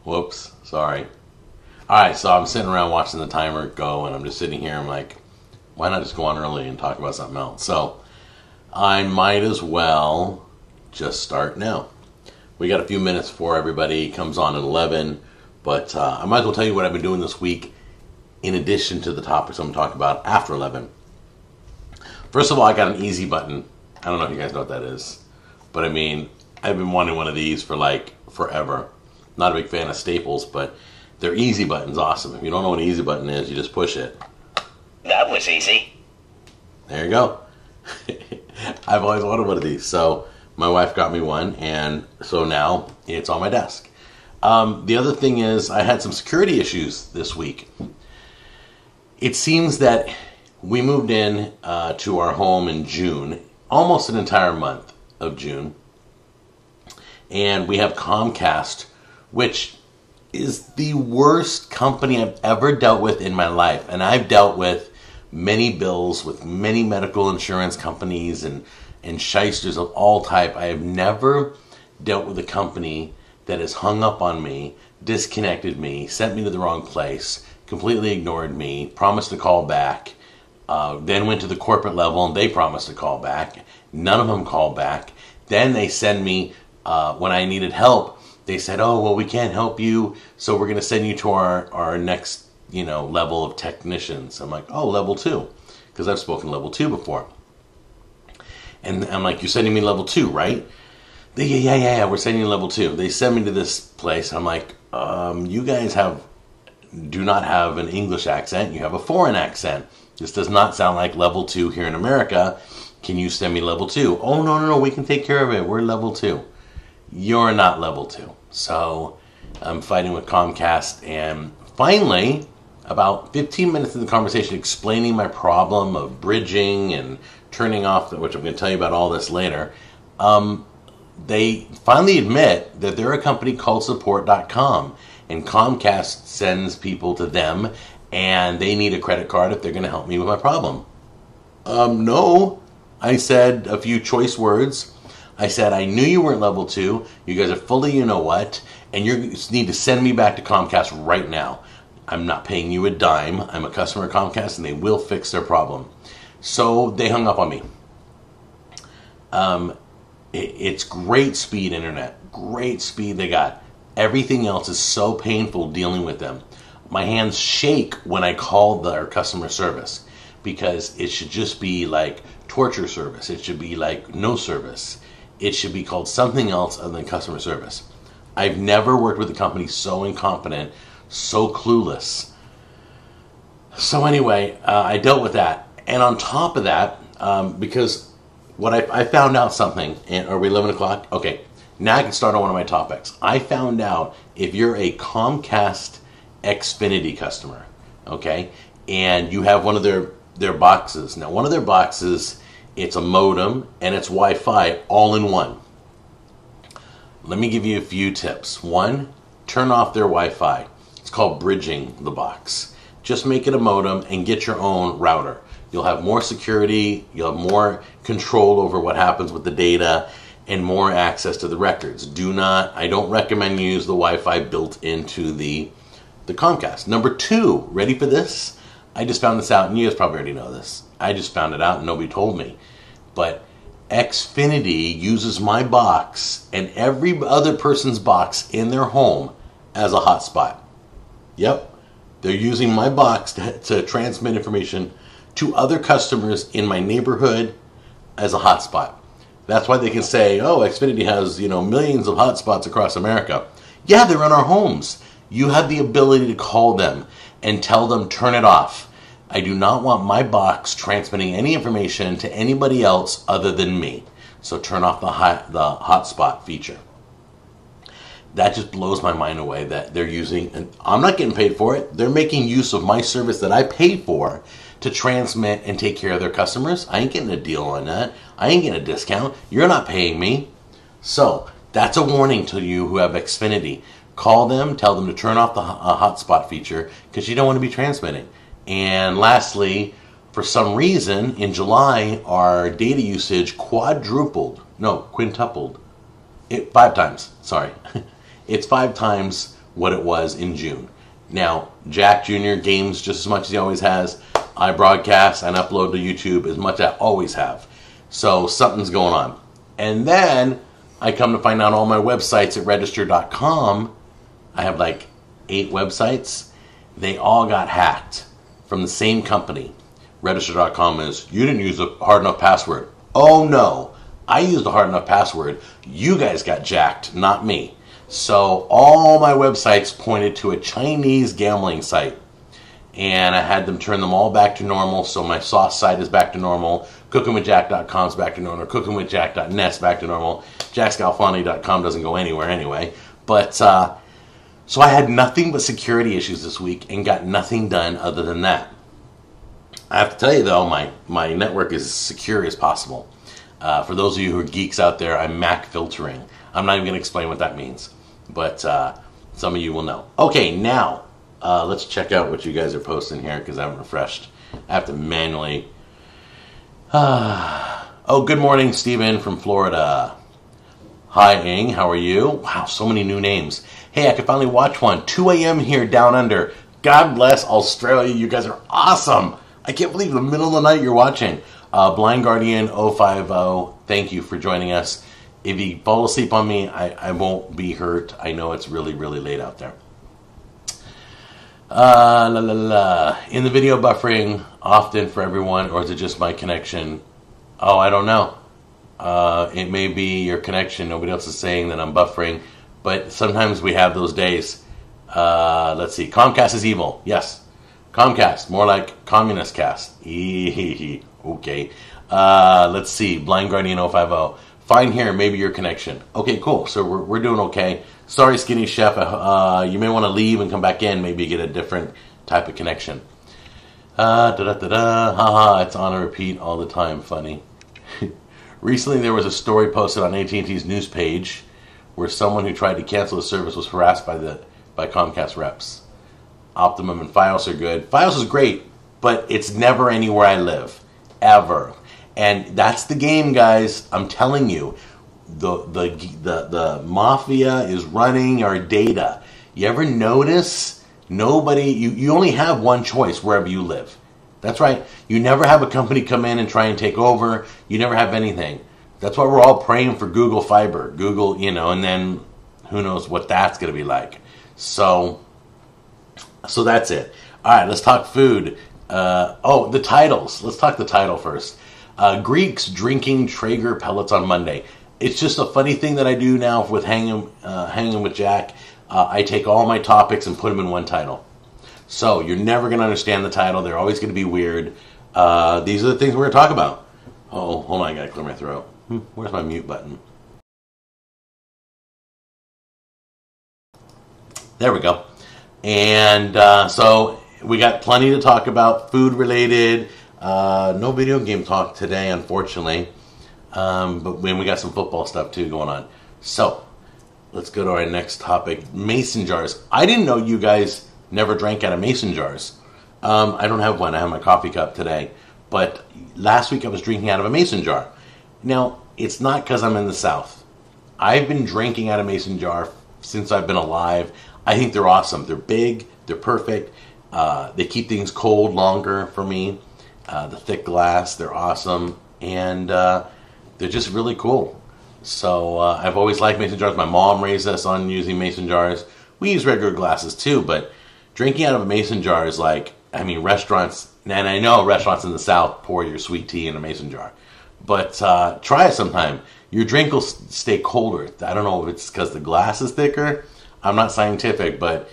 Whoops, sorry. Alright, so I'm sitting around watching the timer go, and I'm just sitting here, I'm like, why not just go on early and talk about something else? So, I might as well just start now. We got a few minutes before everybody comes on at 11, but I might as well tell you what I've been doing this week in addition to the topics I'm talking about after 11. First of all, I got an easy button. I don't know if you guys know what that is, but I mean, I've been wanting one of these for like forever. Not a big fan of staples, but their easy button's awesome. If you don't know what an easy button is, you just push it. That was easy. There you go. I've always wanted one of these, so my wife got me one, and so now it's on my desk. The other thing is, I had some security issues this week. It seems that we moved in to our home in June, almost an entire month of June, and we have Comcast, which is the worst company I've ever dealt with in my life. And I've dealt with many bills with many medical insurance companies and shysters of all type. I have never dealt with a company that has hung up on me, disconnected me, sent me to the wrong place, completely ignored me, promised to call back, then went to the corporate level and they promised to call back. None of them called back. Then they send me, when I needed help, they said, oh, well, we can't help you, so we're going to send you to our next, level of technicians. I'm like, oh, level 2, because I've spoken level 2 before. And I'm like, you're sending me level 2, right? Yeah, we're sending you level 2. They send me to this place. I'm like, you guys do not have an English accent. You have a foreign accent. This does not sound like level 2 here in America. Can you send me level 2? Oh, no, we can take care of it. We're level 2. You're not level 2. So I'm fighting with Comcast, and finally, about 15 minutes in the conversation explaining my problem of bridging and turning off, which I'm going to tell you about all this later, they finally admit that they're a company called support.com, and Comcast sends people to them, and they need a credit card if they're going to help me with my problem. No. I said a few choice words. I said, I knew you weren't level 2. You guys are fully you-know-what, and you need to send me back to Comcast right now. I'm not paying you a dime. I'm a customer of Comcast, and they will fix their problem. So they hung up on me. It's great speed internet. Great speed they got. Everything else is so painful dealing with them. My hands shake when I call their customer service, because it should just be like torture service. It should be like no service. It should be called something else other than customer service. I've never worked with a company so incompetent, so clueless. So anyway, I dealt with that. And on top of that, because what I found out something, and are we 11 o'clock? Okay, now I can start on one of my topics. I found out if you're a Comcast Xfinity customer, okay, and you have one of their boxes. Now, one of their boxes, it's a modem and it's Wi-Fi all in one. Let me give you a few tips. One, turn off their Wi-Fi. It's called bridging the box. Just make it a modem and get your own router. You'll have more security, you'll have more control over what happens with the data, and more access to the records. I don't recommend you use the Wi-Fi built into the Comcast. Number 2, ready for this? I just found this out, and you guys probably already know this. I just found it out and nobody told me. But Xfinity uses my box and every other person's box in their home as a hotspot. Yep, they're using my box to transmit information to other customers in my neighborhood as a hotspot. That's why they can say, oh, Xfinity has, millions of hotspots across America. Yeah, they're in our homes. You have the ability to call them and tell them, turn it off. I do not want my box transmitting any information to anybody else other than me. So turn off the hotspot feature. That just blows my mind away that they're using, and I'm not getting paid for it. They're making use of my service that I paid for to transmit and take care of their customers. I ain't getting a deal on that. I ain't getting a discount. You're not paying me. So that's a warning to you who have Xfinity. Call them, tell them to turn off the hotspot feature because you don't want to be transmitting. And lastly, for some reason, in July, our data usage quintupled. 5 times, sorry. It's 5 times what it was in June. Now, Jack Jr. games just as much as he always has. I broadcast and upload to YouTube as much as I always have. So something's going on. And then I come to find out all my websites at register.com. I have like 8 websites. They all got hacked from the same company. Register.com is, you didn't use a hard enough password. Oh no, I used a hard enough password. You guys got jacked, not me. So all my websites pointed to a Chinese gambling site. And I had them turn them all back to normal. So my sauce site is back to normal. CookingWithJack.com is back to normal. CookingWithJack.net's back to normal. JackScalfani.com doesn't go anywhere anyway. But so I had nothing but security issues this week and got nothing done other than that. I have to tell you though, my network is as secure as possible. For those of you who are geeks out there, I'm Mac filtering. I'm not even going to explain what that means. But some of you will know. Okay, now let's check out what you guys are posting here because I haven't refreshed. I have to manually. Oh, good morning, Steven from Florida. Hi, Ing. How are you? Wow, so many new names. Hey, I could finally watch one. 2 a.m. here down under. God bless Australia. You guys are awesome. I can't believe the middle of the night you're watching. Blind Guardian 050, thank you for joining us. If you fall asleep on me, I won't be hurt. I know it's really, really late out there. In the video buffering often for everyone, or is it just my connection? Oh, I don't know. It may be your connection. Nobody else is saying that I'm buffering, but sometimes we have those days. Let's see. Comcast is evil. Yes. Comcast, more like communist cast. Okay. Let's see. Blind Guardian 050. Fine here. Maybe your connection. Okay, cool. So we're doing okay. Sorry, Skinny Chef. You may want to leave and come back in. Maybe get a different type of connection. Haha, it's on a repeat all the time. Funny. Recently, there was a story posted on AT&T's news page where someone who tried to cancel the service was harassed by Comcast reps. Optimum and Fios are good. Fios is great, but it's never anywhere I live. Ever. And that's the game, guys. I'm telling you. The mafia is running our data. You ever notice you only have one choice wherever you live. That's right. You never have a company come in and try and take over. You never have anything. That's why we're all praying for Google Fiber. Google, and then who knows what that's going to be like. So that's it. All right, let's talk food. The titles. Let's talk the title first. Greeks drinking Traeger Pellets on Monday. It's just a funny thing that I do now with hanging with Jack. I take all my topics and put them in one title. So you're never going to understand the title. They're always going to be weird. These are the things we're going to talk about. Oh, hold on. I got to clear my throat. Where's my mute button? There we go. And so we got plenty to talk about, food related. No video game talk today, unfortunately. But when we got some football stuff too going on. So let's go to our next topic. Mason jars. I didn't know you guys never drank out of mason jars. I don't have one. I have my coffee cup today. But last week I was drinking out of a mason jar. Now, it's not because I'm in the South. I've been drinking out of mason jar since I've been alive. I think they're awesome. They're big. They're perfect. They keep things cold longer for me. The thick glass, they're awesome. And they're just really cool. So I've always liked mason jars. My mom raised us on using mason jars. We use regular glasses too, but drinking out of a mason jar is restaurants, and I know restaurants in the South pour your sweet tea in a mason jar. But try it sometime. Your drink will stay colder. I don't know if it's because the glass is thicker. I'm not scientific, but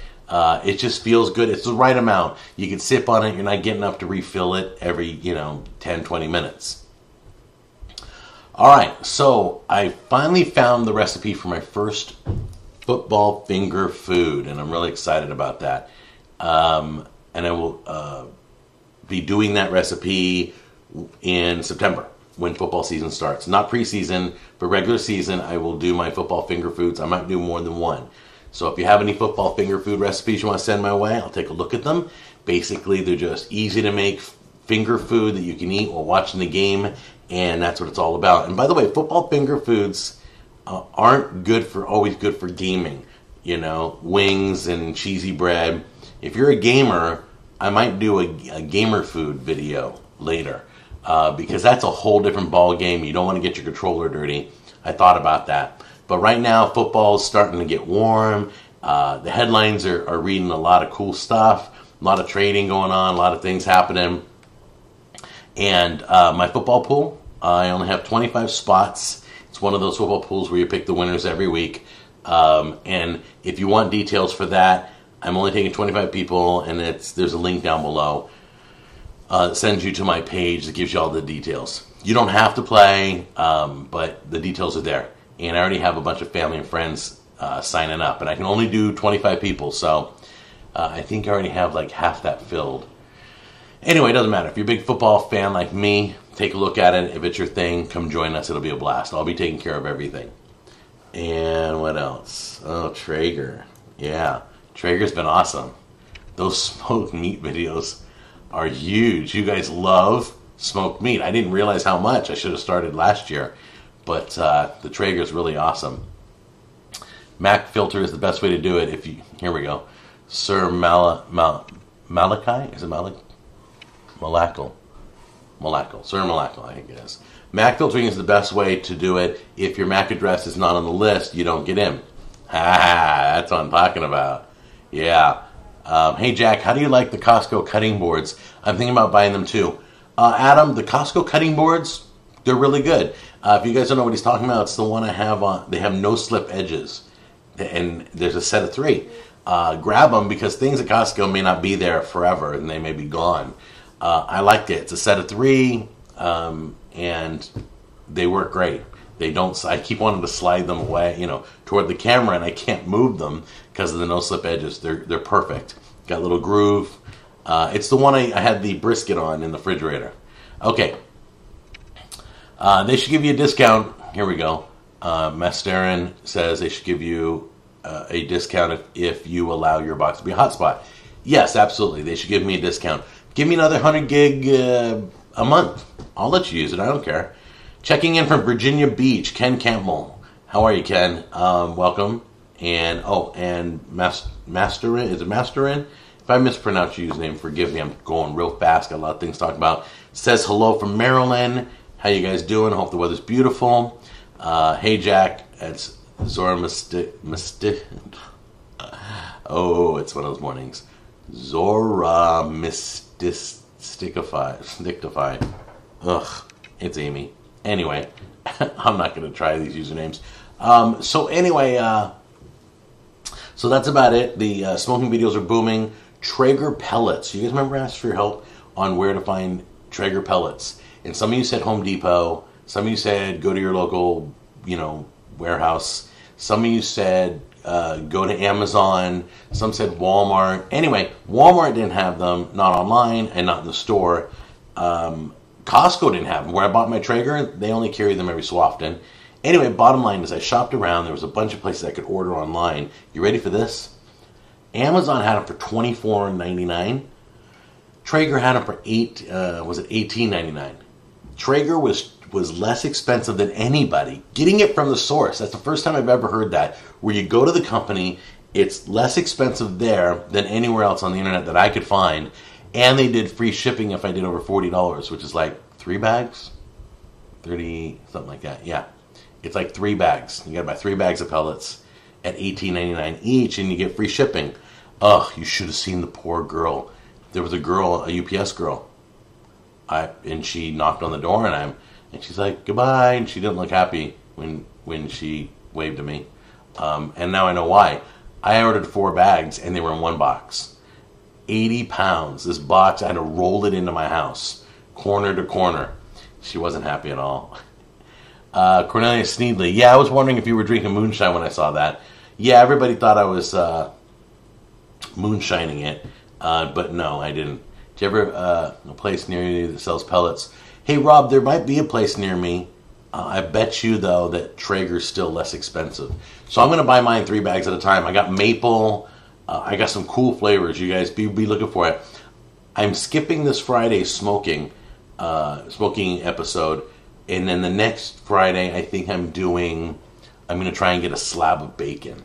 it just feels good. It's the right amount. You can sip on it. You're not getting enough to refill it every, 10, 20 minutes. All right, so I finally found the recipe for my first football finger food, and I'm really excited about that. And I will be doing that recipe in September when football season starts. Not preseason, but regular season, I will do my football finger foods. I might do more than one. So if you have any football finger food recipes you want to send my way, I'll take a look at them. Basically, they're just easy to make finger food that you can eat while watching the game, and that's what it's all about. And by the way, football finger foods aren't always good for gaming. wings and cheesy bread. If you're a gamer, I might do a gamer food video later, because that's a whole different ball game. You don't want to get your controller dirty. I thought about that. But right now, football is starting to get warm. The headlines are reading a lot of cool stuff, a lot of trading going on, a lot of things happening. And my football pool, I only have 25 spots. It's one of those football pools where you pick the winners every week. And if you want details for that, I'm only taking 25 people, and there's a link down below. It sends you to my page that gives you all the details. You don't have to play, but the details are there. And I already have a bunch of family and friends signing up, and I can only do 25 people, so I think I already have like half that filled. Anyway, it doesn't matter. If you're a big football fan like me, take a look at it. If it's your thing, come join us. It'll be a blast. I'll be taking care of everything. And what else? Oh, Traeger. Yeah, Traeger's been awesome. Those smoked meat videos are huge. You guys love smoked meat. I didn't realize how much. I should have started last year. But the Traeger's really awesome. Mac filter is the best way to do it. Here we go. Sir Malachi? Is it Malachi? Malakal. Sir Malakal, I think it is. Mac filtering is the best way to do it. If your Mac address is not on the list, you don't get in. That's what I'm talking about. Yeah. Hey, Jack, how do you like the Costco cutting boards? I'm thinking about buying them too. Adam, the Costco cutting boards, they're really good. If you guys don't know what he's talking about, it's the one I have on. They have no slip edges. And there's a set of 3. Grab them, because things at Costco may not be there forever and they may be gone. I liked it. It's a set of 3, and they work great. They don't. I keep wanting to slide them away, toward the camera, and I can't move them because of the no slip edges. They're perfect. Got a little groove. It's the one I had the brisket on in the refrigerator. Okay. They should give you a discount. Here we go. Masterin says they should give you a discount if you allow your box to be a hotspot. Yes, absolutely. They should give me a discount. Give me another 100 gig a month. I'll let you use it. I don't care. Checking in from Virginia Beach, Ken Campbell. How are you, Ken? Welcome. And Masterin. Is it Masterin? If I mispronounce your username, forgive me. I'm going real fast. Got a lot of things to talk about. Says hello from Maryland. How you guys doing? Hope the weather's beautiful. Hey, Jack. It's Zora Oh, it's one of those mornings. Zora Mystictified. Ugh, it's Amy. Anyway, I'm not going to try these usernames. So that's about it. The smoking videos are booming. Traeger Pellets. You guys remember I asked for your help on where to find Traeger Pellets? And some of you said Home Depot. Some of you said go to your local, warehouse. Some of you said go to Amazon. Some said Walmart. Anyway, Walmart didn't have them, not online and not in the store. Costco didn't have them. Where I bought my Traeger, they only carry them every so often. Anyway, bottom line is I shopped around. There was a bunch of places I could order online. You ready for this? Amazon had them for $24.99. Traeger had them for $18.99. Traeger was less expensive than anybody. Getting it from the source. That's the first time I've ever heard that. Where you go to the company, it's less expensive there than anywhere else on the internet that I could find. And they did free shipping if I did over $40, which is like 3 bags? 30, something like that. Yeah. It's like 3 bags. You gotta buy 3 bags of pellets at $18.99 each, and you get free shipping. Ugh, you should have seen the poor girl. There was a girl, a UPS girl. And she knocked on the door, and she's like, goodbye, and she didn't look happy when she waved to me. And now I know why. I ordered 4 bags, and they were in one box. 80 pounds. This box, I had to roll it into my house, corner to corner. She wasn't happy at all. Cornelius Sneedley. Yeah, I was wondering if you were drinking moonshine when I saw that. Yeah, everybody thought I was moonshining it, but no, I didn't. Do you ever a place near you that sells pellets? Hey, Rob, there might be a place near me. I bet you, though, that Traeger's still less expensive. So I'm going to buy mine 3 bags at a time. I got maple. I got some cool flavors. You guys be looking for it. I'm skipping this Friday's smoking episode. And then the next Friday, I think I'm going to try and get a slab of bacon.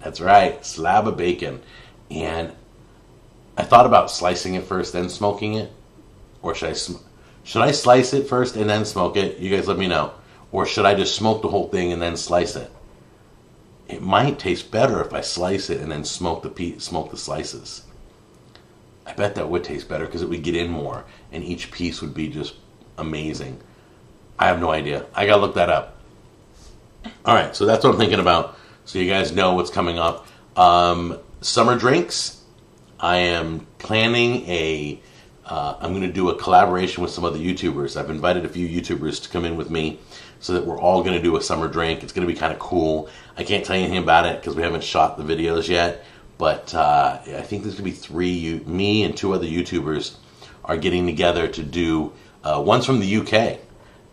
That's right, slab of bacon. And I thought about slicing it first, then smoking it. Or should I slice it first and then smoke it? You guys let me know. Or should I just smoke the whole thing and then slice it? It might taste better if I slice it and then smoke the slices. I bet that would taste better because it would get in more and each piece would be just amazing. I have no idea. I gotta look that up. Alright, so that's what I'm thinking about. So you guys know what's coming up. Summer drinks. I am planning I'm going to do a collaboration with some other YouTubers. I've invited a few YouTubers to come in with me so that we're all going to do a summer drink. It's going to be kind of cool. I can't tell you anything about it because we haven't shot the videos yet. But I think there's going to be me and two other YouTubers are getting together to do, one's from the UK.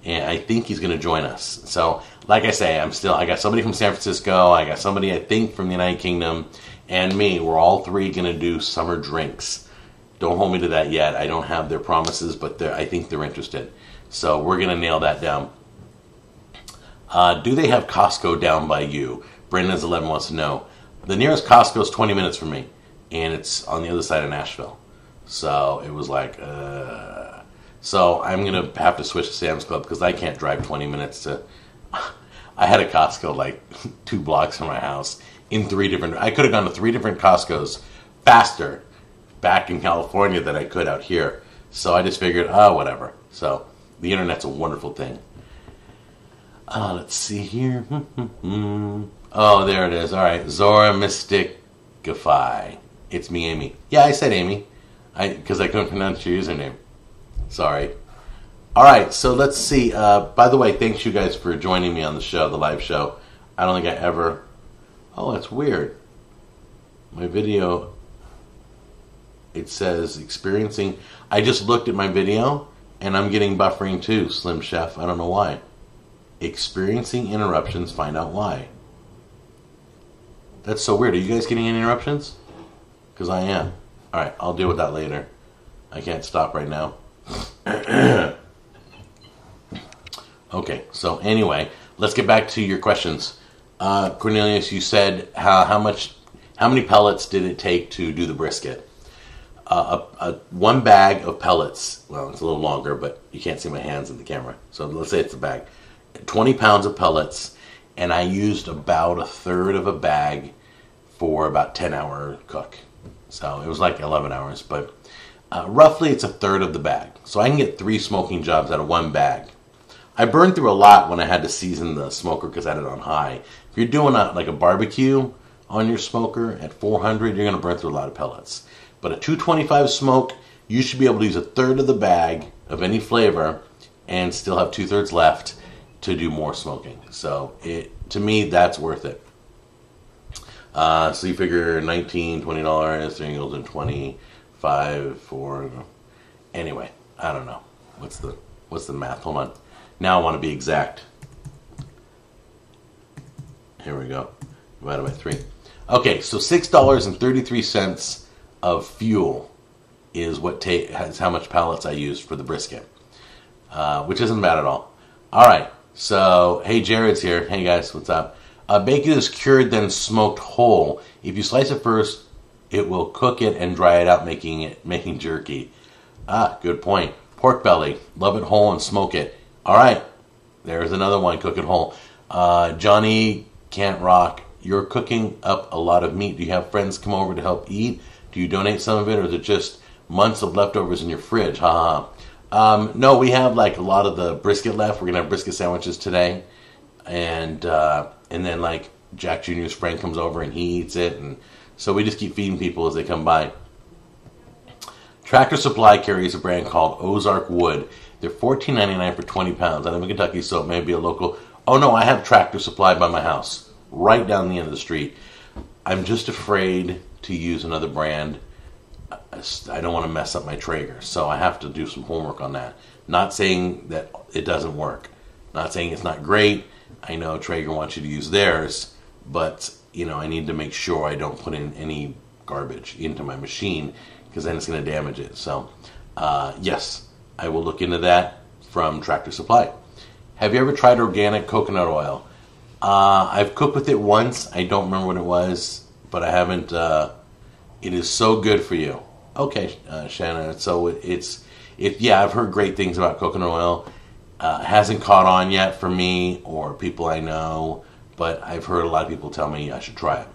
And I think he's going to join us. So, like I say, I got somebody from San Francisco. I got somebody, I think, from the United Kingdom. And me. We're all three going to do summer drinks. Don't hold me to that yet. I don't have their promises, but I think they're interested. So we're going to nail that down. Do they have Costco down by you? Brendan's 11 wants to know. The nearest Costco is 20 minutes from me, and it's on the other side of Nashville. So it was like, So I'm going to have to switch to Sam's Club because I can't drive 20 minutes to... I had a Costco like 2 blocks from my house in 3 different... I could have gone to 3 different Costcos faster back in California than I could out here. So I just figured, whatever. So the internet's a wonderful thing. Let's see here. Oh, there it is. All right. Zora Mysticify. It's me, Amy. Yeah, I said Amy. Because I couldn't pronounce your username. Sorry. All right. So let's see. By the way, thanks you guys for joining me on the show, the live show. I don't think I ever... Oh, that's weird. My video... It says experiencing... I just looked at my video and I'm getting buffering too, Slim Chef. I don't know why. Experiencing interruptions, find out why. That's so weird. Are you guys getting any interruptions? Because I am. Alright, I'll deal with that later. I can't stop right now. Okay, so anyway, let's get back to your questions. Cornelius, you said how many pellets did it take to do the brisket? 1 bag of pellets, well, it's a little longer, but you can't see my hands in the camera. So let's say it's a bag. 20 pounds of pellets, and I used about 1/3 of a bag for about 10-hour cook. So it was like 11 hours, but roughly it's 1/3 of the bag. So I can get 3 smoking jobs out of 1 bag. I burned through a lot when I had to season the smoker because I had it on high. If you're doing like a barbecue on your smoker at 400, you're going to burn through a lot of pellets. But a 225 smoke, you should be able to use 1/3 of the bag of any flavor and still have 2/3 left to do more smoking. So to me, that's worth it. So you figure $19, $20, 3 meals and 25 for... Anyway, I don't know. What's the math? Hold on. Now I want to be exact. Here we go. Divided by 3. Okay, so $6.33 of fuel is how much pellets I used for the brisket, which isn't bad at all. All right, so hey, Jared's here. Hey guys, what's up? Bacon is cured then smoked whole. If you slice it first, it will cook it and dry it out, making jerky. Good point. Pork belly, love it whole and smoke it. All right, there's another one. Cook it whole. Johnny Can't Rock. You're cooking up a lot of meat. Do you have friends come over to help eat? Do you donate some of it, or is it just months of leftovers in your fridge? No, we have like a lot of the brisket left. We're gonna have brisket sandwiches today, and then like Jack Jr.'s friend comes over and he eats it, and so we just keep feeding people as they come by. Tractor Supply carries a brand called Ozark Wood. They're $14.99 for 20 pounds. I live in Kentucky, so it may be a local. Oh no, I have Tractor Supply by my house, right down the end of the street. I'm just afraid to use another brand. I don't want to mess up my Traeger, so I have to do some homework on that. Not saying that it doesn't work. Not saying it's not great. I know Traeger wants you to use theirs, but I need to make sure I don't put in any garbage into my machine because then it's going to damage it. So, yes, I will look into that from Tractor Supply. Have you ever tried organic coconut oil? I've cooked with it once. I don't remember what it was. but I haven't. It is so good for you. Okay, Shanna. So yeah, I've heard great things about coconut oil. Hasn't caught on yet for me or people I know, but I've heard a lot of people tell me I should try it.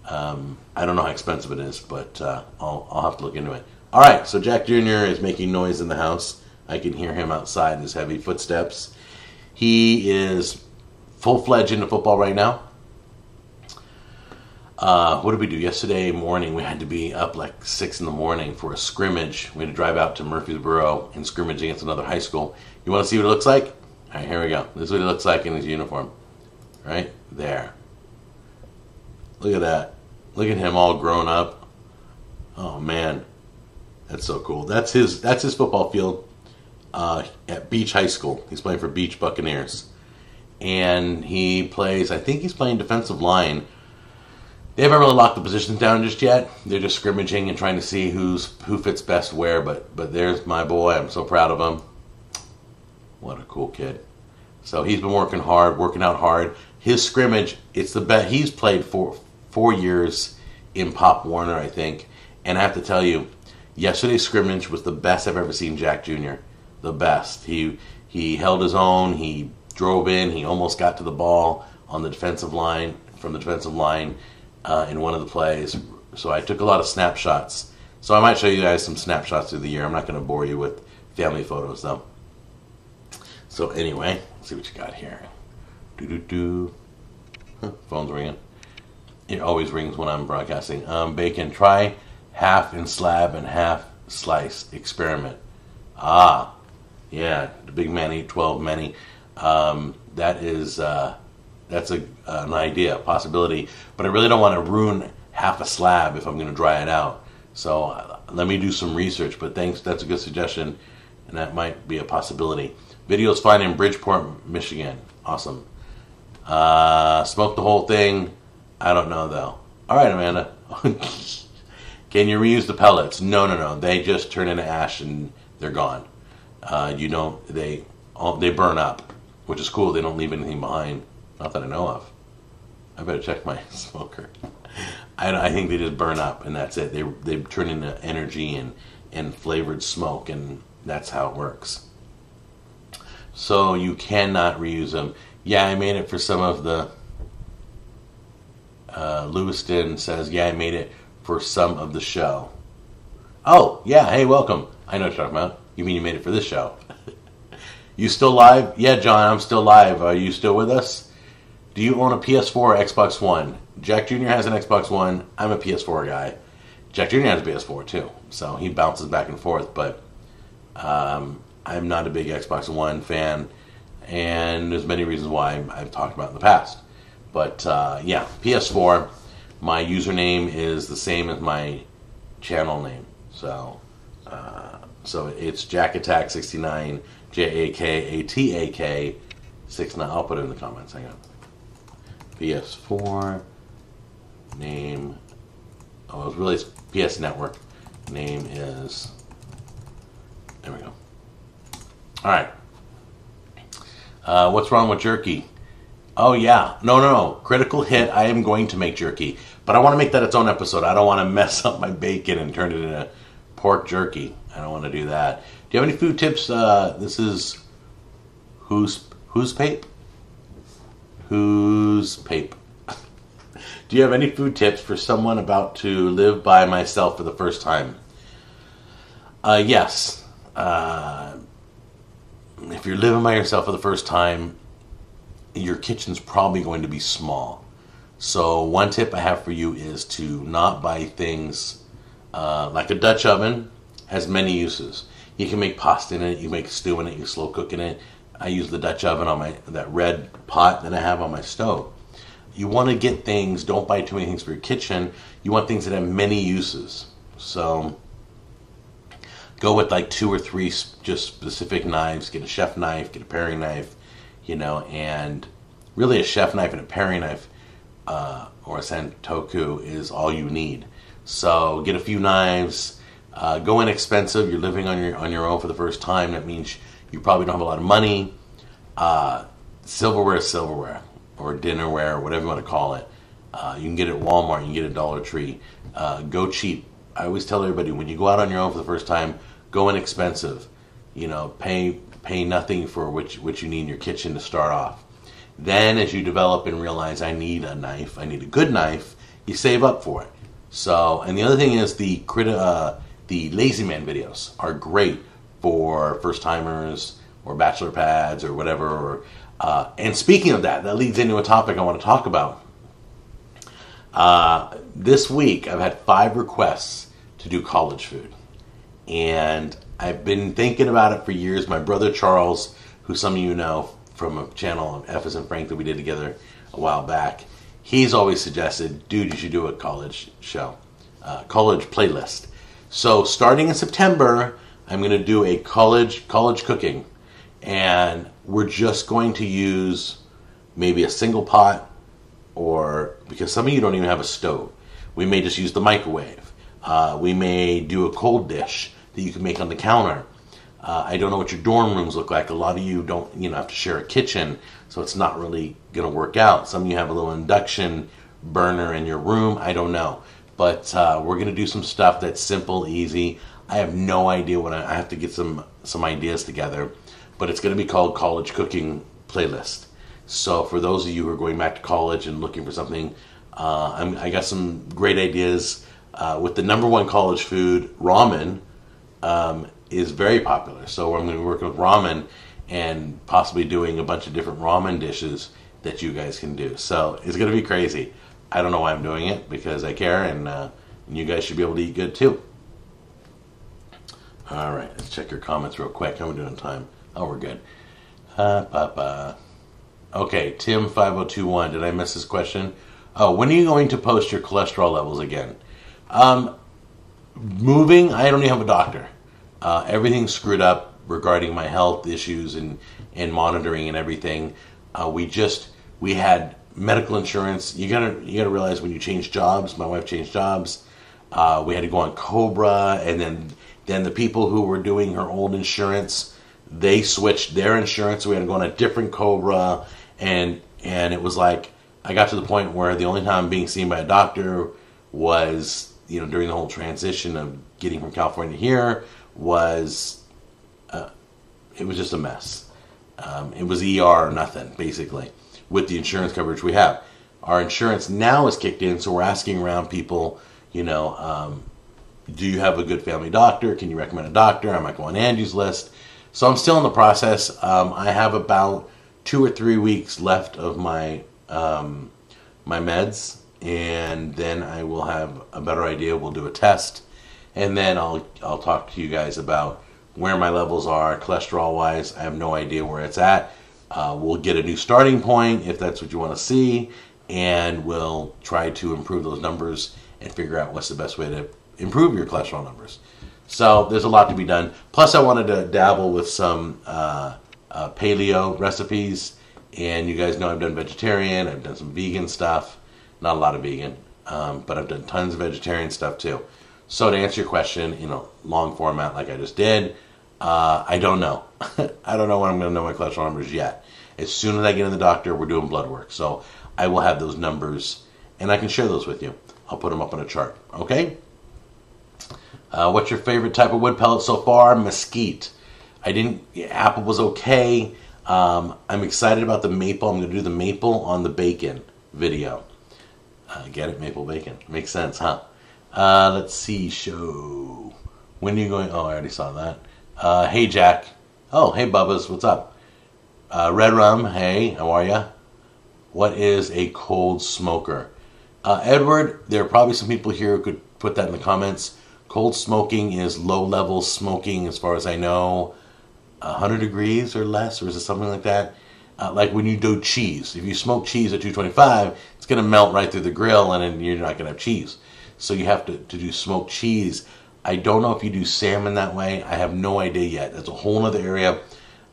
I don't know how expensive it is, but I'll have to look into it. All right, so Jack Jr. is making noise in the house. I can hear him outside, his heavy footsteps. He is full-fledged into football right now. What did we do? Yesterday morning, we had to be up like 6 in the morning for a scrimmage. We had to drive out to Murfreesboro and scrimmage against another high school. You want to see what it looks like? All right, here we go. This is what he looks like in his uniform. Right there. Look at that. Look at him all grown up. Oh, man. That's so cool. That's his football field at Beach High School. He's playing for Beach Buccaneers. And he plays, I think he's playing defensive line. They haven't really locked the positions down just yet. They're just scrimmaging and trying to see who fits best where. But there's my boy. I'm so proud of him. What a cool kid. So he's been working out hard. His scrimmage, it's the best. He's played for 4 years in Pop Warner, I think. And I have to tell you, yesterday's scrimmage was the best I've ever seen Jack Jr. The best. He held his own. He drove in. He almost got to the ball on the defensive line, from the defensive line in one of the plays. So I took a lot of snapshots. So I might show you guys some snapshots through the year. I'm not going to bore you with family photos, though. So anyway, let's see what you got here. Phone's ringing. It always rings when I'm broadcasting. Bacon, try half in slab and half slice experiment. Yeah, the big man eat 12 many. That's an idea, a possibility. But I really don't want to ruin half a slab if I'm going to dry it out. So let me do some research. But thanks, that's a good suggestion, and that might be a possibility. Video's fine in Bridgeport, Michigan. Awesome. Smoked the whole thing. I don't know, though. All right, Amanda. Can you reuse the pellets? No. They just turn into ash and they're gone. They burn up, which is cool. They don't leave anything behind. Not that I know of. I better check my smoker. I think they just burn up and that's it. They turn into energy and flavored smoke, and that's how it works. So you cannot reuse them. Yeah, I made it for some of the... Lewiston says, yeah, I made it for some of the show. Oh, yeah, hey, welcome. I know what you're talking about. You mean you made it for this show? You still live? Yeah, John, I'm still live. Are you still with us? Do you own a PS4 or Xbox One? Jack Jr. has an Xbox One. I'm a PS4 guy. Jack Jr. has a PS4 too, so he bounces back and forth, but I'm not a big Xbox One fan, and there's many reasons why I've talked about in the past. But yeah, PS4, my username is the same as my channel name. So it's Jack Attack 69, JAKATAK 69. I'll put it in the comments. Hang on. PS4 name. Oh, it's really PS Network. Name is. There we go. All right. What's wrong with jerky? Oh, yeah. No. Critical Hit, I am going to make jerky. But I want to make that its own episode. I don't want to mess up my bacon and turn it into pork jerky. I don't want to do that. Do you have any food tips? This is Who's Pape? Who's Pape? Do you have any food tips for someone about to live by myself for the first time? Yes. If you're living by yourself for the first time, your kitchen's probably going to be small. So one tip I have for you is to not buy things like a Dutch oven has many uses. You can make pasta in it, you can make stew in it, you can slow cook in it. I use the Dutch oven on that red pot that I have on my stove. You want to get things, don't buy too many things for your kitchen. You want things that have many uses. So go with like 2 or 3 just specific knives. Get a chef knife, get a paring knife, and really a chef knife and a paring knife or a santoku is all you need. So get a few knives. Go inexpensive. You're living on your own for the first time. That means you probably don't have a lot of money. Silverware is silverware, or dinnerware, or whatever you want to call it. You can get it at Walmart. You can get it at Dollar Tree. Go cheap. I always tell everybody, when you go out on your own for the first time, go inexpensive. You know, pay nothing for what you need in your kitchen to start off. Then, as you develop and realize, I need a knife, I need a good knife, you save up for it. So, and the other thing is the Lazy Man videos are great for first timers or bachelor pads or whatever. And speaking of that, that leads into a topic I want to talk about. This week, I've had 5 requests to do college food. And I've been thinking about it for years. My brother Charles, who some of you know from a channel, F as in Frank, that we did together a while back, he's always suggested, dude, you should do a college show, college playlist. So starting in September, I'm going to do a college cooking. And we're just going to use maybe a single pot, or because some of you don't even have a stove, we may just use the microwave. We may do a cold dish that you can make on the counter. I don't know what your dorm rooms look like. A lot of you don't, have to share a kitchen, so it's not really going to work out. Some of you have a little induction burner in your room. I don't know. But we're going to do some stuff that's simple, easy. I have no idea what I have to get some ideas together. But it's going to be called College Cooking Playlist. So for those of you who are going back to college and looking for something, I got some great ideas. With the #1 college food, ramen, is very popular. So I'm going to be working with ramen and possibly doing a bunch of different ramen dishes that you guys can do. So it's going to be crazy. I don't know why I'm doing it, because I care, and you guys should be able to eat good too. All right, let's check your comments real quick. How are we doing on time? Oh, we're good. Okay, Tim5021. Did I miss this question? Oh, when are you going to post your cholesterol levels again? Moving, I don't even have a doctor. Everything's screwed up regarding my health issues and monitoring and everything. We had medical insurance. You gotta realize, when you change jobs, my wife changed jobs. We had to go on Cobra, and then the people who were doing her old insurance, they switched their insurance. So we had to go on a different Cobra, and it was like, I got to the point where the only time being seen by a doctor was, during the whole transition of getting from California here, was it was just a mess. It was ER or nothing, basically, with the insurance coverage we have. Our insurance now is kicked in, so we're asking around people, do you have a good family doctor? Can you recommend a doctor? I might go on Angie's list. So I'm still in the process. I have about 2 or 3 weeks left of my my meds, and then I will have a better idea. We'll do a test, and then I'll talk to you guys about where my levels are cholesterol wise. I have no idea where it's at. We'll get a new starting point if that's what you want to see, and we'll try to improve those numbers and figure out what's the best way to improve your cholesterol numbers. So there's a lot to be done. Plus, I wanted to dabble with some paleo recipes. And you guys know I've done vegetarian. I've done some vegan stuff. Not a lot of vegan, but I've done tons of vegetarian stuff too. So to answer your question, long format like I just did, I don't know. I don't know when I'm going to know my cholesterol numbers yet. As soon as I get in the doctor, we're doing blood work. So I will have those numbers, and I can share those with you. I'll put them up on a chart. Okay? What's your favorite type of wood pellet so far? Mesquite. Apple was okay. I'm excited about the maple. I'm going to do the maple on the bacon video. Get it? Maple bacon. Makes sense, huh? Let's see. Show. When are you going? Oh, I already saw that. Hey, Jack. Oh, hey, Bubba's. What's up? Red Rum. Hey, how are ya? What is a cold smoker? Edward, there are probably some people here who could put that in the comments. Cold smoking is low-level smoking, as far as I know. 100 degrees or less, or is it something like that? Like when you do cheese. If you smoke cheese at 225, it's going to melt right through the grill, and then you're not going to have cheese. So you have to do smoked cheese. I don't know if you do salmon that way. I have no idea yet. That's a whole other area.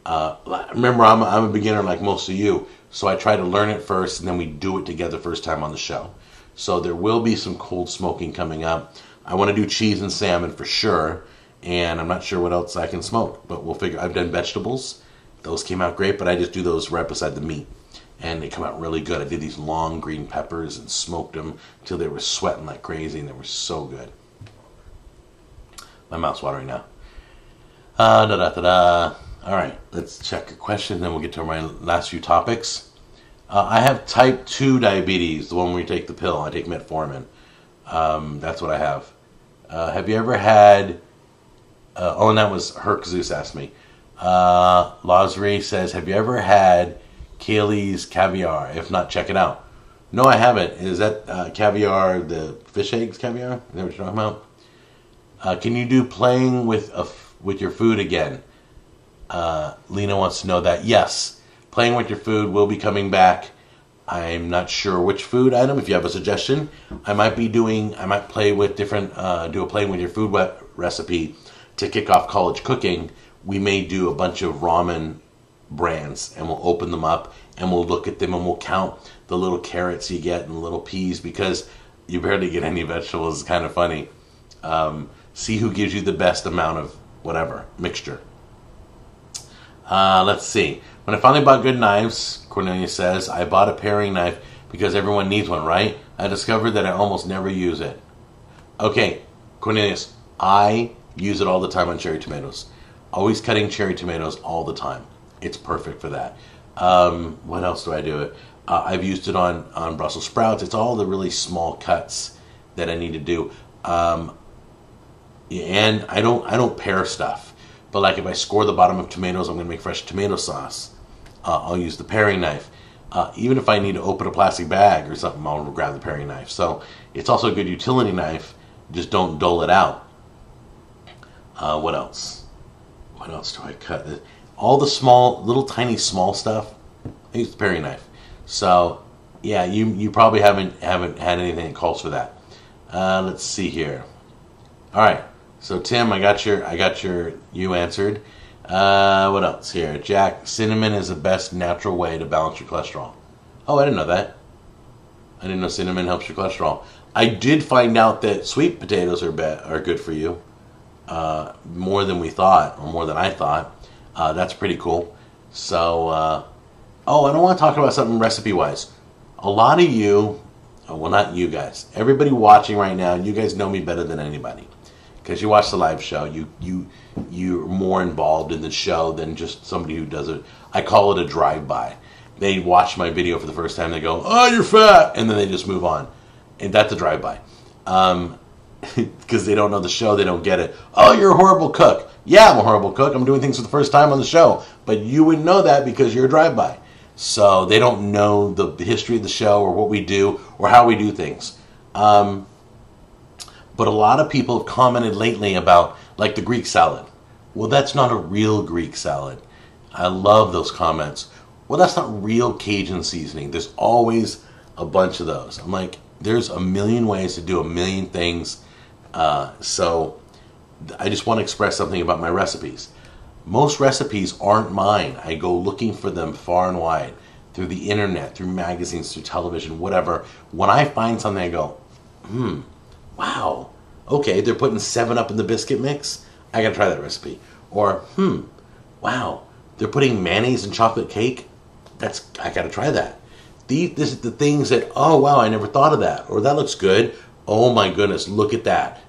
Remember, I'm a beginner like most of you, so I try to learn it first, and then we do it together first time on the show. So there will be some cold smoking coming up. I want to do cheese and salmon for sure, and I'm not sure what else I can smoke, but we'll figure. I've done vegetables. Those came out great, but I just do those right beside the meat. and they come out really good. I did these long green peppers and smoked them till they were sweating like crazy, and they were so good. My mouth's watering now. All right, let's check a question, then we'll get to my last few topics. I have type 2 diabetes, the one where you take the pill. I take metformin. That's what I have. Have you ever had... and that was Hercules asked me. Lazari says, have you ever had Kaylee's caviar? If not, check it out. No, I haven't. Is that caviar, the fish eggs caviar? Is that what you're talking about? Can you do playing with your food again? Lena wants to know that. Yes, playing with your food will be coming back. I'm not sure which food item. If you have a suggestion, I might play with different, do a playing with your food recipe to kick off college cooking. We may do a bunch of ramen brands, and we'll open them up, and we'll look at them, and we'll count the little carrots you get and the little peas, because you barely get any vegetables. It's kind of funny. See who gives you the best amount of whatever mixture. Let's see. When I finally bought good knives, Cornelia says, I bought a paring knife because everyone needs one, right? I discovered that I almost never use it. Okay, Cornelius, I use it all the time on cherry tomatoes. Always cutting cherry tomatoes all the time. It's perfect for that. What else do I do it? I've used it on Brussels sprouts. It's all the really small cuts that I need to do. And I don't pare stuff. But like if I score the bottom of tomatoes, I'm going to make fresh tomato sauce. I'll use the paring knife. Even if I need to open a plastic bag or something, I'll grab the paring knife. So it's also a good utility knife. Just don't dull it out. What else? What else do I cut? All the small, little tiny small stuff, I use the paring knife. So yeah, you probably haven't had anything that calls for that. Let's see here. All right. So Tim, you answered. What else here? Jack, cinnamon is the best natural way to balance your cholesterol. Oh, I didn't know that. I didn't know cinnamon helps your cholesterol. I did find out that sweet potatoes are good for you. More than we thought, or more than I thought. That's pretty cool. So, I don't want to talk about something recipe-wise. A lot of you, well, not you guys, everybody watching right now, you guys know me better than anybody. Because you watch the live show, you're more involved in the show than just somebody who does it. I call it a drive-by. They watch my video for the first time, they go, oh, you're fat, and then they just move on. And that's a drive-by. Because they don't know the show, they don't get it. Oh, you're a horrible cook. Yeah, I'm a horrible cook. I'm doing things for the first time on the show. But you wouldn't know that because you're a drive-by. So they don't know the history of the show or what we do or how we do things. But a lot of people have commented lately about, like, the Greek salad. Well, that's not a real Greek salad. I love those comments. Well, that's not real Cajun seasoning. There's always a bunch of those. I'm like, there's a million ways to do a million things. So I just want to express something about my recipes. Most recipes aren't mine. I go looking for them far and wide, through the internet, through magazines, through television, whatever. When I find something, I go, wow, okay, they're putting 7-Up in the biscuit mix? I gotta try that recipe. Or, wow, they're putting mayonnaise in chocolate cake? I gotta try that. This is the things that, oh wow, I never thought of that. Or that looks good. Oh my goodness, look at that.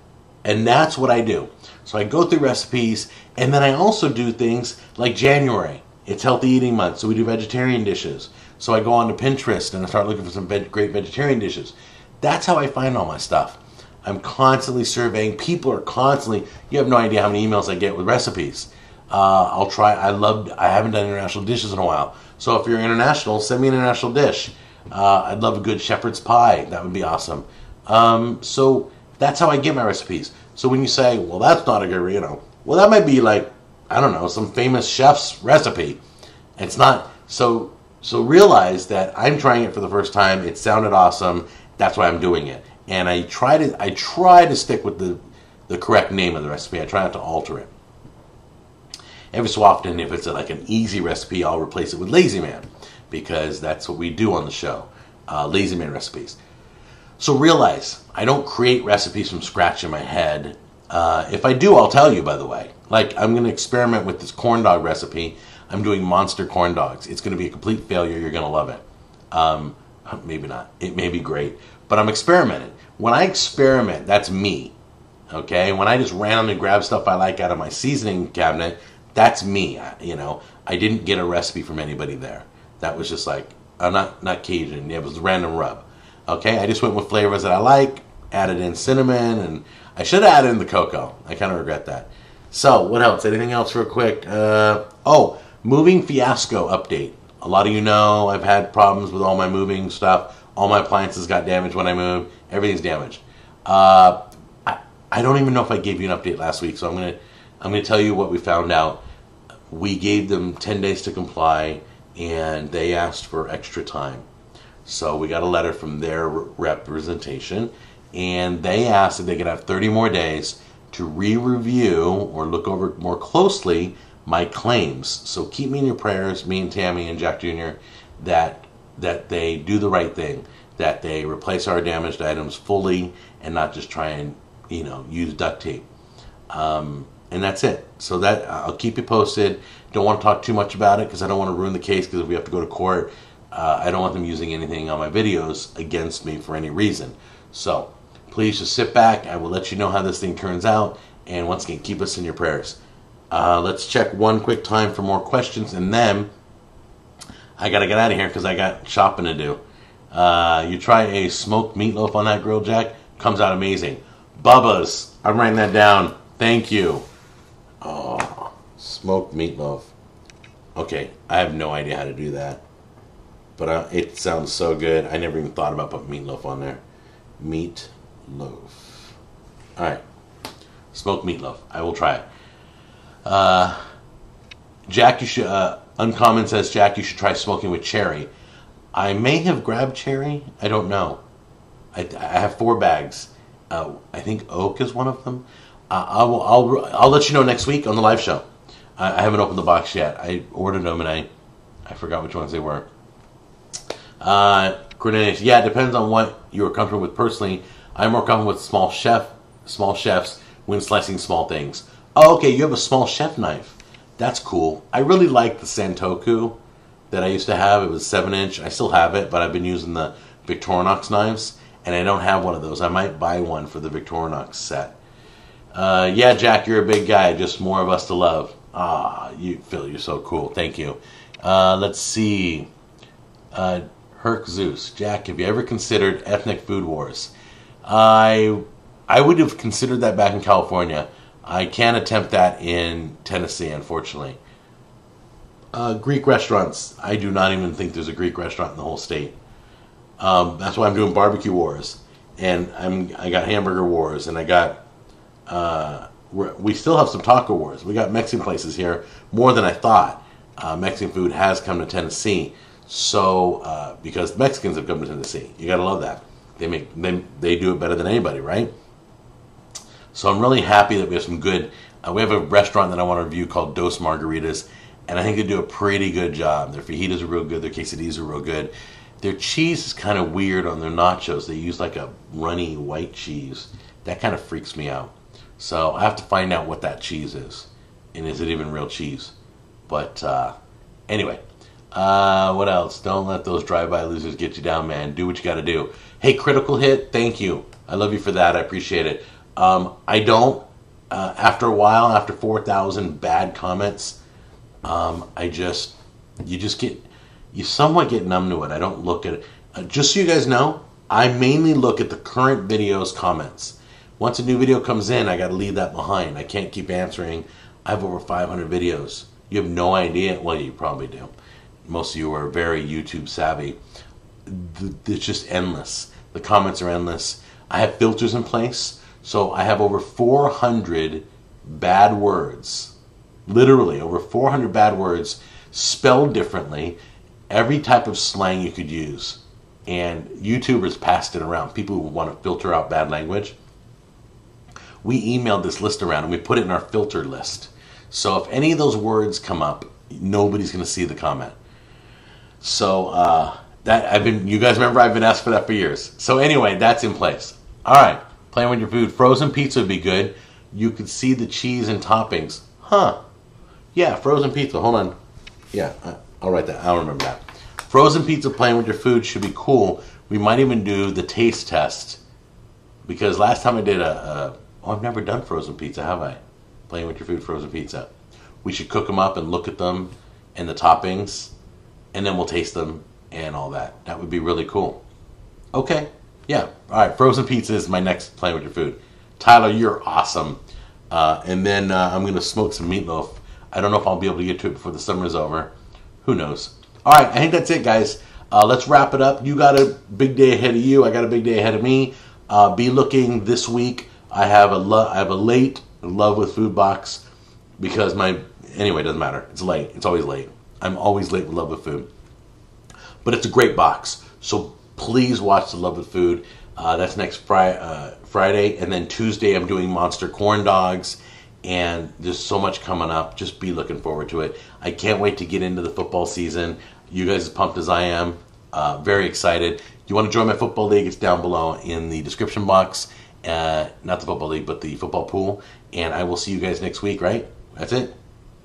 And that's what I do. So I go through recipes, and then I also do things like January. It's healthy eating month, so we do vegetarian dishes. So I go on to Pinterest and I start looking for some great vegetarian dishes. That's how I find all my stuff. I'm constantly surveying. People are constantly, you have no idea how many emails I get with recipes. I'll try, I haven't done international dishes in a while. So if you're international, send me an international dish. I'd love a good shepherd's pie. That would be awesome. So that's how I get my recipes. So when you say, well, that's not a good, well, that might be like, I don't know, some famous chef's recipe. It's not, so realize that I'm trying it for the first time. It sounded awesome. That's why I'm doing it. And I try to stick with the correct name of the recipe. I try not to alter it. Every so often, if it's like an easy recipe, I'll replace it with Lazy Man, because that's what we do on the show, Lazy Man recipes. So realize, I don't create recipes from scratch in my head. If I do, I'll tell you, by the way. Like, I'm going to experiment with this corn dog recipe. I'm doing monster corn dogs. It's going to be a complete failure. You're going to love it. Maybe not. It may be great, but I'm experimenting. When I experiment, that's me. Okay? When I just randomly grab stuff I like out of my seasoning cabinet, that's me. I didn't get a recipe from anybody there. That was just like, not Cajun. It was random rub. Okay? I just went with flavors that I like, added in cinnamon, and I should have added in the cocoa. I kind of regret that. So, what else? Anything else real quick? Moving fiasco update. A lot of you know I've had problems with all my moving stuff. All my appliances got damaged when I moved. Everything's damaged. I don't even know if I gave you an update last week, so I'm gonna tell you what we found out. We gave them 10 days to comply, and they asked for extra time. So we got a letter from their representation, and they asked if they could have 30 more days to re-review or look over more closely my claims. So keep me in your prayers, me and Tammy and Jack Jr., that they do the right thing, that they replace our damaged items fully and not just try and use duct tape. And that's it. So that I'll keep you posted. Don't want to talk too much about it because I don't want to ruin the case, because if we have to go to court, I don't want them using anything on my videos against me for any reason. So please just sit back. I will let you know how this thing turns out. And once again, keep us in your prayers. Let's check one quick time for more questions, and then I got to get out of here because I got shopping to do. You try a smoked meatloaf on that grill, Jack. Comes out amazing. Bubba's. I'm writing that down. Thank you. Oh, smoked meatloaf. Okay, I have no idea how to do that. But it sounds so good. I never even thought about putting meatloaf on there. Meatloaf. Alright. Smoked meatloaf. I will try it. Jack, you should... Uncommon says, Jack, you should try smoking with cherry. I may have grabbed cherry. I don't know. I have 4 bags. I think oak is one of them. I'll let you know next week on the live show. I haven't opened the box yet. I ordered them and I forgot which ones they were. Grenadiers. Yeah, it depends on what you're comfortable with personally. I'm more comfortable with small chefs when slicing small things. Oh, okay, you have a small chef knife. That's cool. I really like the Santoku that I used to have. It was 7-inch. I still have it, but I've been using the Victorinox knives, and I don't have one of those. I might buy one for the Victorinox set. Yeah, Jack, you're a big guy. Just more of us to love. Phil, you're so cool. Thank you. Let's see. Herc Zeus. Jack, have you ever considered ethnic food wars? I would have considered that back in California. I can't attempt that in Tennessee, unfortunately. Greek restaurants. I do not even think there's a Greek restaurant in the whole state. That's why I'm doing barbecue wars, and I got hamburger wars, and I got. We still have some taco wars. We got Mexican places here more than I thought. Mexican food has come to Tennessee, so because Mexicans have come to Tennessee, you gotta love that. They do it better than anybody, right? So I'm really happy that we have some good. We have a restaurant that I want to review called Dos Margaritas, and I think they do a pretty good job. Their fajitas are real good. Their quesadillas are real good. Their cheese is kind of weird on their nachos. They use like a runny white cheese. That kind of freaks me out. So I have to find out what that cheese is, and is it even real cheese? But anyway, what else? Don't let those drive-by losers get you down, man. Do what you got to do. Hey, Critical Hit, thank you. I love you for that. I appreciate it. I don't. After a while, after 4,000 bad comments, you somewhat get numb to it. I don't look at it. Just so you guys know, I mainly look at the current video's comments. Once a new video comes in, I got to leave that behind. I can't keep answering. I have over 500 videos. You have no idea. Well, you probably do. Most of you are very YouTube savvy. It's just endless. The comments are endless. I have filters in place. So I have over 400 bad words, literally over 400 bad words spelled differently, every type of slang you could use. And YouTubers passed it around, people who want to filter out bad language. We emailed this list around and we put it in our filter list. So if any of those words come up, nobody's going to see the comment. So you guys remember I've been asked for that for years. So anyway, that's in place. All right. Playing with your food. Frozen pizza would be good. You could see the cheese and toppings. Huh. Yeah, frozen pizza. Hold on. Yeah, I'll write that. I'll remember that. Frozen pizza playing with your food should be cool. We might even do the taste test. Because last time I did I've never done frozen pizza, have I? Playing with your food, frozen pizza. We should cook them up and look at them and the toppings, and then we'll taste them and all that. That would be really cool. Okay, yeah. All right, frozen pizza is my next playing with your food. Tyler, you're awesome. And then I'm going to smoke some meatloaf. I don't know if I'll be able to get to it before the summer's over. Who knows? All right, I think that's it, guys. Let's wrap it up. You got a big day ahead of you. I got a big day ahead of me. Be looking this week. I have a late Love with Food box because anyway, it doesn't matter. It's late. It's always late. I'm always late with Love with Food. But it's a great box. So please watch the Love with Food. That's next Friday. And then Tuesday I'm doing Monster Corn Dogs. And there's so much coming up. Just be looking forward to it. I can't wait to get into the football season. You guys as pumped as I am. Very excited. You want to join my football league? It's down below in the description box. Not the football league, but the football pool. And I will see you guys next week, right? That's it.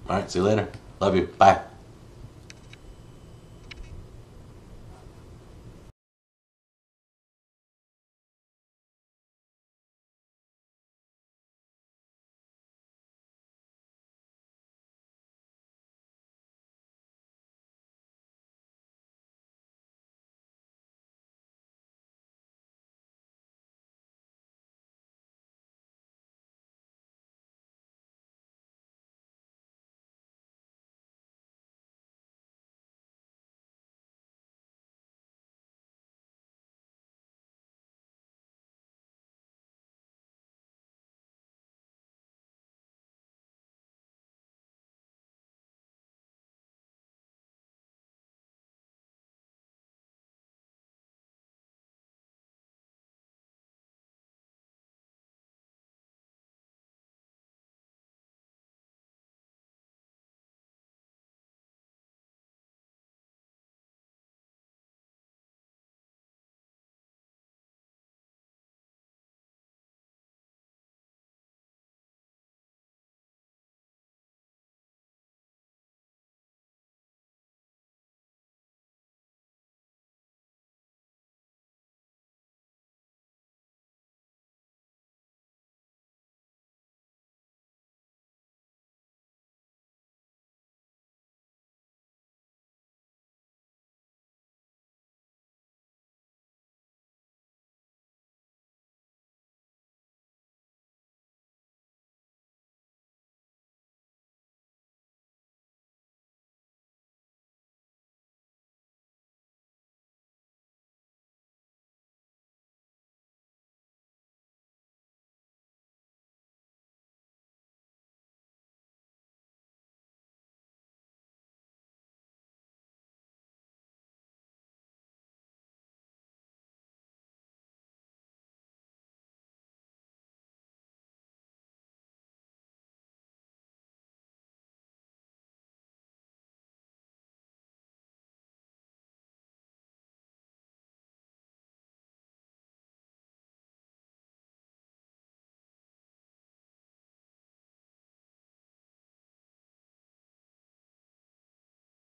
All right, see you later. Love you. Bye.